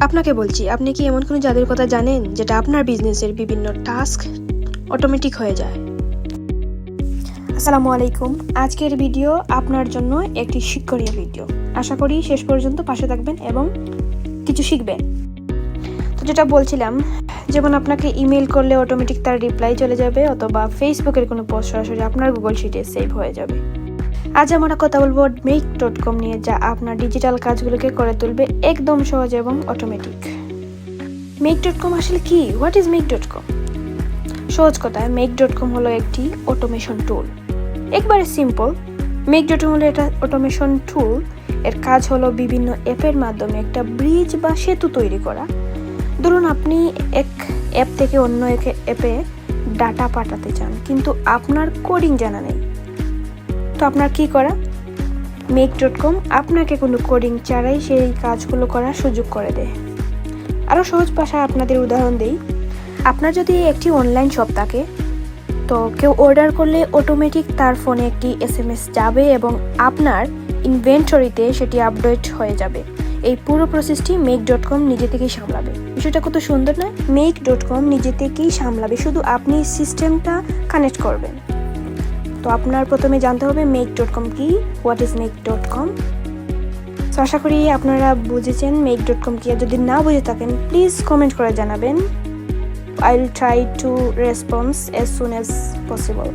আপনাকে বলছি, আপনি কি এমন কোনো জাদুর কথা জানেন যেটা আপনার বিজনেসের বিভিন্ন টাস্ক অটোমেটিক হয়ে যায়? আসসালামু আলাইকুম। আজকের ভিডিও আপনার জন্য একটি শিক্ষণীয় ভিডিও। আশা করি শেষ পর্যন্ত পাশে থাকবেন এবং কিছু শিখবেন। তো যেটা বলছিলাম, যেমন আপনাকে ইমেল করলে অটোমেটিক তার রিপ্লাই চলে যাবে, অথবা ফেসবুকের কোনো পোস্ট সরাসরি আপনার গুগল শিটে সেভ হয়ে যাবে। আজ আমরা কথা বলবো make.com নিয়ে, যা আপনার ডিজিটাল কাজগুলোকে করে তুলবে একদম সহজ এবং অটোমেটিক। make.com আসলে কি? What is make.com? সহজ কথায় make.com হলো একটি অটোমেশন টুল। একবারে সিম্পল, make.com হলো এটা অটোমেশন টুল। এর কাজ হলো বিভিন্ন অ্যাপের মাধ্যমে একটা ব্রিজ বা সেতু তৈরি করা। ধরুন আপনি এক অ্যাপ থেকে অন্য এক অ্যাপে ডাটা পাঠাতে চান, কিন্তু আপনার কোডিং জানা নেই। তো আপনার কি করা? make.com আপনাকে কোনো কোডিং ছাড়াই সেই কাজগুলো করার সুযোগ করে দেয়। আরও সহজ ভাষায় আপনাদের উদাহরণ দেই। আপনার যদি একটি অনলাইন শপ থাকে, তো কেউ অর্ডার করলে অটোমেটিক তার ফোনে একটি SMS যাবে এবং আপনার ইনভেন্টরিতে সেটি আপডেট হয়ে যাবে। এই পুরো প্রসেসটি make.com নিজে থেকেই সামলাবে। বিষয়টা কত সুন্দর না? make.com নিজে থেকেই সামলাবে, শুধু আপনি সিস্টেমটা কানেক্ট করবেন। তো আপনার প্রথমে জানতে হবে make.com কি, হোয়াট ইজ make.com। তো আশা করি আপনারা বুঝেছেন make.com কি। আর যদি না বুঝে থাকেন, প্লিজ কমেন্ট করে জানাবেন। I will try to respond as soon as possible.